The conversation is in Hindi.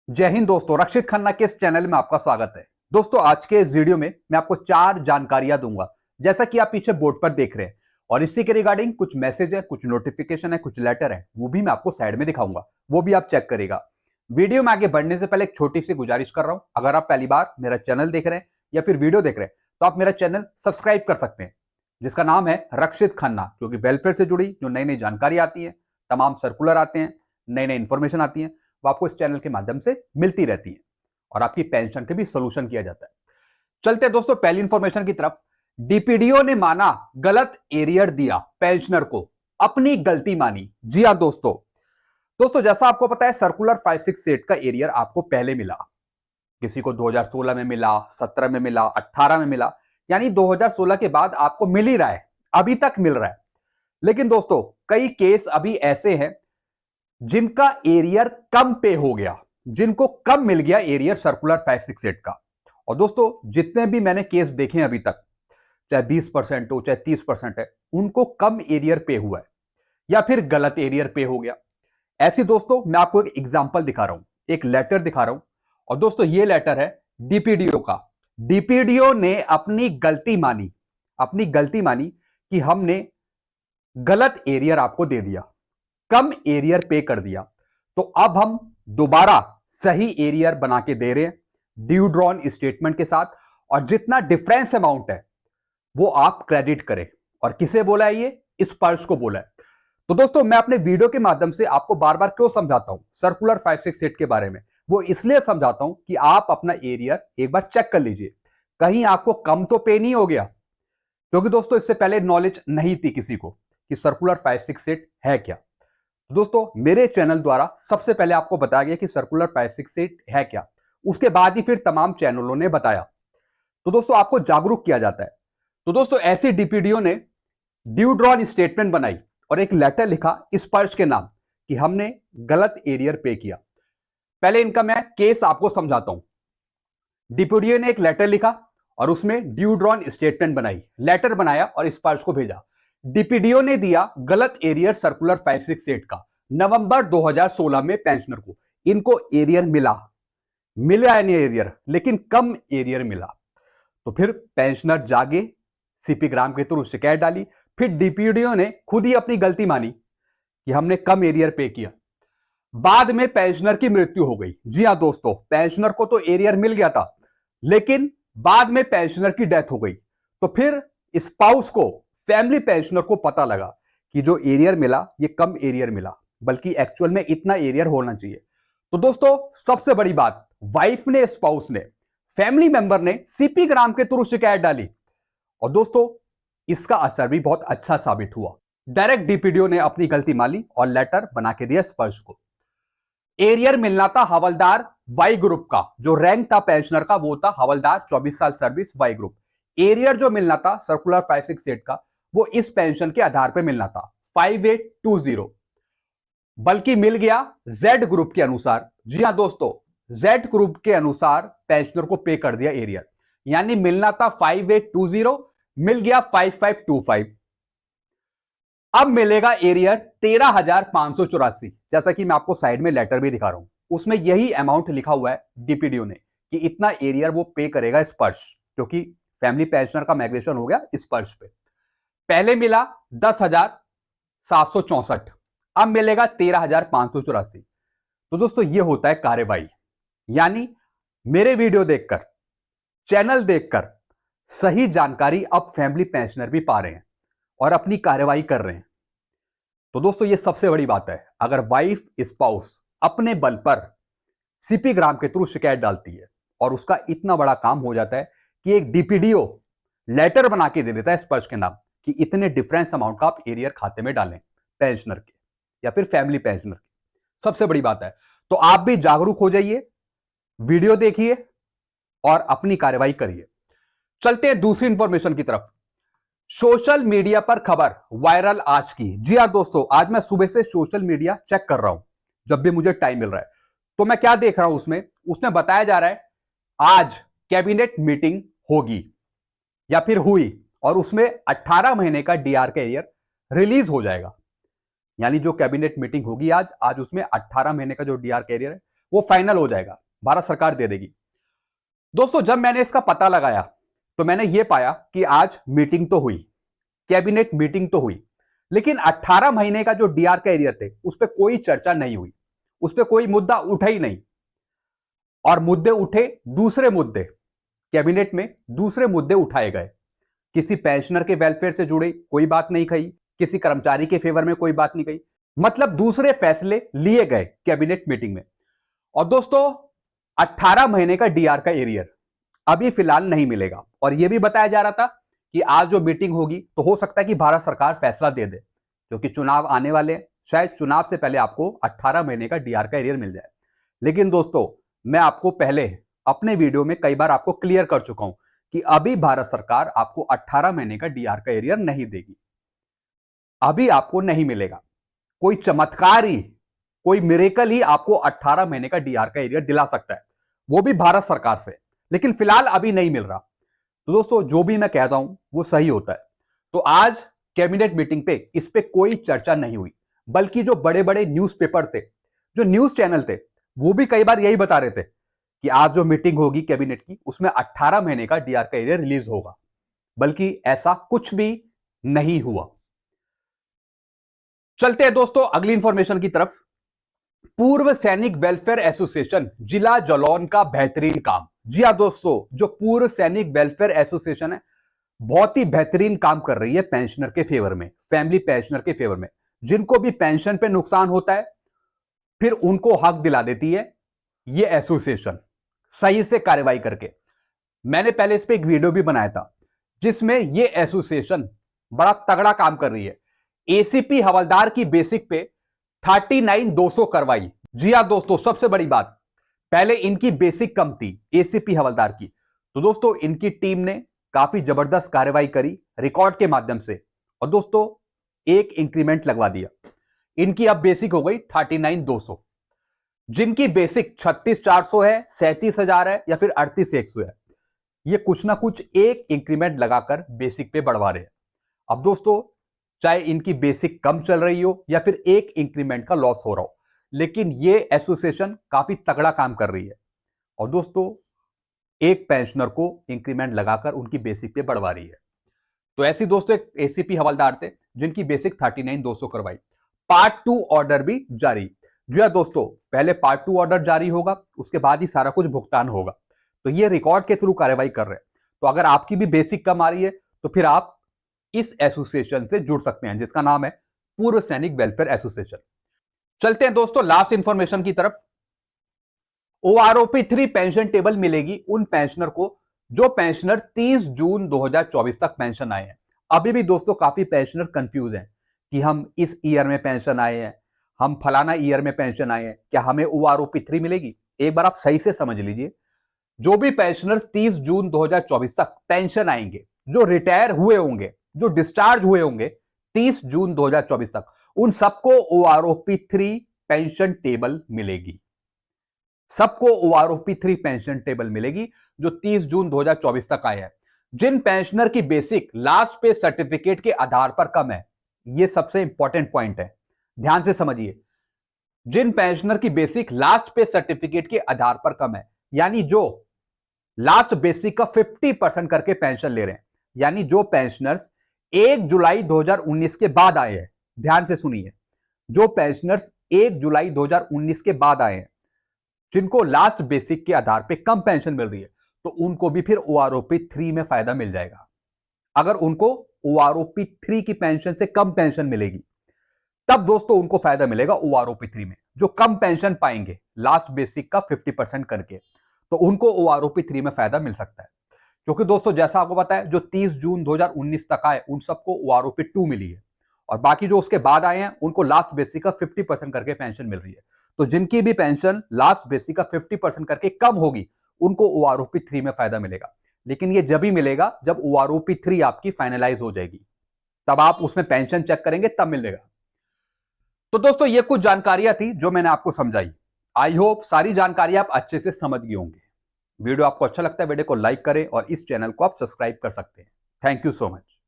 जय हिंद दोस्तों, रक्षित खन्ना के इस चैनल में आपका स्वागत है। दोस्तों, आज के इस वीडियो में मैं आपको 4 जानकारियां दूंगा, जैसा कि आप पीछे बोर्ड पर देख रहे हैं। और इसी के रिगार्डिंग कुछ मैसेज है, कुछ नोटिफिकेशन है, कुछ लेटर है, वो भी मैं आपको साइड में दिखाऊंगा, वो भी आप चेक करेगा। वीडियो में आगे बढ़ने से पहले एक छोटी सी गुजारिश कर रहा हूं, अगर आप पहली बार मेरा चैनल देख रहे हैं या फिर वीडियो देख रहे हैं तो आप मेरा चैनल सब्सक्राइब कर सकते हैं, जिसका नाम है रक्षित खन्ना, क्योंकि वेलफेयर से जुड़ी जो नई नई जानकारी आती है, तमाम सर्कुलर आते हैं, नई नई इंफॉर्मेशन आती है, वो आपको इस चैनल के माध्यम से मिलती रहती है और आपकी पेंशन के भी सोल्यूशन किया जाता है। चलते हैं दोस्तों पहली इंफॉर्मेशन की तरफ। डीपीडीओ ने माना गलत एरियर दिया पेंशनर को, अपनी गलती मानी। जी हां दोस्तों, जैसा आपको पता है सर्कुलर 568 का एरियर आपको पहले मिला, किसी को 2016 में मिला, 17 में मिला, 18 में मिला, यानी 2016 के बाद आपको मिल ही रहा है, अभी तक मिल रहा है। लेकिन दोस्तों कई केस अभी ऐसे हैं जिनका एरियर कम पे हो गया, जिनको कम मिल गया एरियर सर्कुलर 568 का। और दोस्तों जितने भी मैंने केस देखे हैं अभी तक, चाहे 20% हो चाहे 30% है, उनको कम एरियर पे हुआ है या फिर गलत एरियर पे हो गया। ऐसी दोस्तों मैं आपको एक एग्जांपल दिखा रहा हूं, एक लेटर दिखा रहा हूं। और दोस्तों ये लेटर है डीपीडीओ का। डीपीडीओ ने अपनी गलती मानी, अपनी गलती मानी कि हमने गलत एरियर आपको दे दिया, कम एरियर पे कर दिया, तो अब हम दोबारा सही एरियर बना के दे रहे हैं ड्यू ड्रॉन स्टेटमेंट के साथ, और जितना डिफरेंस अमाउंट है वो आप क्रेडिट करें। और किसे बोला है ये? स्पर्श को बोला है। तो दोस्तों मैं अपने वीडियो के माध्यम से आपको बार बार क्यों समझाता हूं सर्कुलर 568 के बारे में, वो इसलिए समझाता हूं कि आप अपना एरियर एक बार चेक कर लीजिए, कहीं आपको कम तो पे नहीं हो गया। क्योंकि दोस्तों इससे पहले नॉलेज नहीं थी किसी को कि सर्कुलर 568 है क्या। दोस्तों मेरे चैनल द्वारा सबसे पहले आपको बताया गया कि सर्कुलर 568 है क्या, उसके बाद ही फिर तमाम चैनलों ने बताया। तो दोस्तों आपको जागरूक किया जाता है। तो दोस्तों ऐसे डीपीडीओ ने ड्यू ड्रॉन स्टेटमेंट बनाई और एक लेटर लिखा स्पर्श के नाम कि हमने गलत एरियर पे किया। पहले इनका मैं केस आपको समझाता हूं। डीपीडीओ ने एक लेटर लिखा और उसमें ड्यू ड्रॉन स्टेटमेंट बनाई, लेटर बनाया और स्पर्श को भेजा। डीपीडीओ ने दिया गलत एरियर सर्कुलर 568 का नवंबर 2016 में पेंशनर को। इनको एरियर मिला नहीं एरियर, लेकिन कम एरियर मिला। तो फिर पेंशनर जागे, सीपी ग्राम के थ्रू शिकायत डाली, फिर डीपीडीओ ने खुद ही अपनी गलती मानी कि हमने कम एरियर पे किया। बाद में पेंशनर की मृत्यु हो गई। जी हां दोस्तों, पेंशनर को तो एरियर मिल गया था, लेकिन बाद में पेंशनर की डेथ हो गई। तो फिर स्पाउस को, फैमिली पेंशनर को पता लगा कि जो एरियर मिला ये कम एरियर मिला, बल्कि एक्चुअल में इतना एरियर होना चाहिए। तो दोस्तों सबसे बड़ी बात, वाइफ ने, स्पाउस ने, फैमिली मेंबर ने सीपी ग्राम के थ्रू शिकायत डाली और दोस्तों इसका असर भी बहुत अच्छा साबित हुआ। डायरेक्ट डीपीडीओ ने अपनी गलती मानी और लेटर बना के दिया स्पर्श को। एरियर मिलना था हवलदार वाई ग्रुप का, जो रैंक था पेंशनर का वो था हवलदार 24 साल सर्विस वाई ग्रुप। एरियर जो मिलना था सर्कुलर 568 का वो इस पेंशन के आधार पर मिलना था 5820, बल्कि मिल गया जेड ग्रुप के अनुसार। जी हां दोस्तों, जेड ग्रुप के अनुसार पेंशनर को पे कर दिया एरियर, यानी मिलना था 5820, मिल गया 5525। अब मिलेगा एरियर 13,584, जैसा कि मैं आपको साइड में लेटर भी दिखा रहा हूं, उसमें यही अमाउंट लिखा हुआ है डीपीडीओ ने कि इतना एरियर वो पे करेगा स्पर्श, क्योंकि फैमिली पेंशनर का माइग्रेशन हो गया स्पर्श पे। पहले मिला 10,764, अब मिलेगा 13,584। तो दोस्तों ये होता है कार्यवाही, यानी मेरे वीडियो देखकर, चैनल देखकर सही जानकारी अब फैमिली पेंशनर भी पा रहे हैं और अपनी कार्यवाही कर रहे हैं। तो दोस्तों ये सबसे बड़ी बात है। अगर वाइफ, स्पाउस अपने बल पर सीपी ग्राम के थ्रू शिकायत डालती है और उसका इतना बड़ा काम हो जाता है कि एक डीपीडीओ लेटर बना के दे देता है स्पर्श के नाम कि इतने डिफरेंस अमाउंट का आप एरियर खाते में डालें पेंशनर के या फिर फैमिली पेंशनर के, सबसे बड़ी बात है। तो आप भी जागरूक हो जाइए, वीडियो देखिए और अपनी कार्यवाही करिए। चलते हैं दूसरी इंफॉर्मेशन की तरफ। सोशल मीडिया पर खबर वायरल आज की। जी हां दोस्तों, आज मैं सुबह से सोशल मीडिया चेक कर रहा हूं, जब भी मुझे टाइम मिल रहा है। तो मैं क्या देख रहा हूं, उसमें बताया जा रहा है आज कैबिनेट मीटिंग होगी या फिर हुई और उसमें 18 महीने का डीआर का एरियर रिलीज हो जाएगा। यानी जो कैबिनेट मीटिंग होगी आज उसमें 18 महीने का जो डीआर का एरियर है वो फाइनल हो जाएगा, भारत सरकार दे देगी। दोस्तों जब मैंने इसका पता लगाया तो मैंने ये पाया कि आज मीटिंग तो हुई, कैबिनेट मीटिंग तो हुई, लेकिन 18 महीने का जो डीआर का एरियर थे उस पर कोई चर्चा नहीं हुई, उस पर कोई मुद्दा उठा ही नहीं। और मुद्दे उठे दूसरे मुद्दे, कैबिनेट में दूसरे मुद्दे उठाए गए। किसी पेंशनर के वेलफेयर से जुड़े कोई बात नहीं कही, किसी कर्मचारी के फेवर में कोई बात नहीं कही, मतलब दूसरे फैसले लिए गए कैबिनेट मीटिंग में। और दोस्तों 18 महीने का डीआर का एरियर अभी फिलहाल नहीं मिलेगा, और यह भी बताया जा रहा था कि आज जो मीटिंग होगी तो हो सकता है कि भारत सरकार फैसला दे दे, क्योंकि चुनाव आने वाले हैं, शायद चुनाव से पहले आपको 18 महीने का डीआर का एरियर मिल जाए। लेकिन दोस्तों मैं आपको पहले अपने वीडियो में कई बार आपको क्लियर कर चुका हूं कि अभी भारत सरकार आपको 18 महीने का डीआर का एरियर नहीं देगी, अभी आपको नहीं मिलेगा। कोई चमत्कार ही, कोई मिरेकल ही आपको 18 महीने का डीआर का एरियर दिला सकता है, वो भी भारत सरकार से, लेकिन फिलहाल अभी नहीं मिल रहा। तो दोस्तों जो भी मैं कहता हूं वो सही होता है। तो आज कैबिनेट मीटिंग पे इस पे कोई चर्चा नहीं हुई, बल्कि जो बड़े बड़े न्यूज़पेपर थे, जो न्यूज चैनल थे, वो भी कई बार यही बता रहे थे कि आज जो मीटिंग होगी कैबिनेट की उसमें 18 महीने का डीआर का एरियर रिलीज होगा, बल्कि ऐसा कुछ भी नहीं हुआ। चलते हैं दोस्तों अगली इंफॉर्मेशन की तरफ। पूर्व सैनिक वेलफेयर एसोसिएशन जिला जालौन का बेहतरीन काम। जी हां दोस्तों, जो पूर्व सैनिक वेलफेयर एसोसिएशन है बहुत ही बेहतरीन काम कर रही है पेंशनर के फेवर में, फैमिली पेंशनर के फेवर में, जिनको भी पेंशन पे नुकसान होता है फिर उनको हक दिला देती है ये एसोसिएशन, सही से कार्रवाई करके। मैंने पहले इस पे एक वीडियो भी बनाया था जिसमें ये एसोसिएशन बड़ा तगड़ा काम कर रही है। एसीपी हवलदार की बेसिक पे 39,200 करवाई। जी हां दोस्तों, सबसे बड़ी बात, पहले इनकी बेसिक कम थी एसीपी हवलदार की, तो दोस्तों इनकी टीम ने काफी जबरदस्त कार्रवाई करी रिकॉर्ड के माध्यम से, और दोस्तों एक इंक्रीमेंट लगवा दिया। इनकी अब बेसिक हो गई 39,200। जिनकी बेसिक 36,400 है, 37,000 है या फिर 38,100 है, ये कुछ ना कुछ एक इंक्रीमेंट लगाकर बेसिक पे बढ़वा रहे हैं। अब दोस्तों चाहे इनकी बेसिक कम चल रही हो या फिर एक इंक्रीमेंट का लॉस हो रहा हो, लेकिन ये एसोसिएशन काफी तगड़ा काम कर रही है, और दोस्तों एक पेंशनर को इंक्रीमेंट लगाकर उनकी बेसिक पे बढ़वा रही है। तो ऐसी दोस्तों एक एसीपी हवलदार थे जिनकी बेसिक 39,200 करवाई। पार्ट 2 ऑर्डर भी जारी। जी हां दोस्तों, पहले पार्ट 2 ऑर्डर जारी होगा, उसके बाद ही सारा कुछ भुगतान होगा। तो ये रिकॉर्ड के थ्रू कार्रवाई कर रहे हैं। तो अगर आपकी भी बेसिक कम आ रही है तो फिर आप इस एसोसिएशन से जुड़ सकते हैं, जिसका नाम है पूर्व सैनिक वेलफेयर एसोसिएशन। चलते हैं दोस्तों लास्ट इंफॉर्मेशन की तरफ। ओआरओपी 3 पेंशन टेबल मिलेगी उन पेंशनर को जो पेंशनर 30 जून 2024 तक पेंशन आए हैं। अभी भी दोस्तों काफी पेंशनर कंफ्यूज हैं कि हम इस ईयर में पेंशन आए हैं, हम फलाना ईयर में पेंशन आए हैं, क्या हमें ओआरओपी 3 मिलेगी? एक बार आप सही से समझ लीजिए, जो भी पेंशनर 30 जून 2024 तक पेंशन आएंगे, जो रिटायर हुए होंगे, जो डिस्चार्ज हुए होंगे 30 जून 2024 तक, उन सबको ओआरओपी 3 पेंशन टेबल मिलेगी। सबको ओआरओपी 3 पेंशन टेबल मिलेगी जो 30 जून 2024 तक आए हैं। जिन पेंशनर की बेसिक लास्ट पे सर्टिफिकेट के आधार पर कम है, यह सबसे इंपॉर्टेंट पॉइंट है, ध्यान से समझिए। जिन पेंशनर की बेसिक लास्ट पे सर्टिफिकेट के आधार पर कम है, यानी जो लास्ट बेसिक का 50% करके पेंशन ले रहे हैं, यानी जो पेंशनर्स 1 जुलाई 2019 के बाद आए हैं, ध्यान से सुनिए, जो पेंशनर्स 1 जुलाई 2019 के बाद आए हैं, जिनको लास्ट बेसिक के आधार पे कम पेंशन मिल रही है, तो उनको भी फिर ओआरओपी 3 में फायदा मिल जाएगा। अगर उनको ओआरओपी 3 की पेंशन से कम पेंशन मिलेगी, तब दोस्तों उनको फायदा मिलेगा ओआरओपी 3 में। जो कम पेंशन पाएंगे लास्ट बेसिक का 50% करके, तो उनको ओआरओपी 3 में फायदा मिल सकता है। क्योंकि दोस्तों जैसा आपको पता है, जो 30 जून 2019 तक आए उन सबको ओआरओपी 2 मिली है, और बाकी जो उसके बाद आए हैं उनको लास्ट बेसिक का 50% करके पेंशन मिल रही है। तो जिनकी भी पेंशन लास्ट बेसिक का 50% करके कम होगी, उनको ओआरओपी 3 में फायदा मिलेगा। लेकिन ये जब ही मिलेगा जब ओआरओपी 3 आपकी फाइनलाइज हो जाएगी, तब आप उसमें पेंशन चेक करेंगे, तब मिलेगा। तो दोस्तों ये कुछ जानकारियां थी जो मैंने आपको समझाई। आई होप सारी जानकारी आप अच्छे से समझ गए होंगे। वीडियो आपको अच्छा लगता है, वीडियो को लाइक करें और इस चैनल को आप सब्सक्राइब कर सकते हैं। Thank you so much.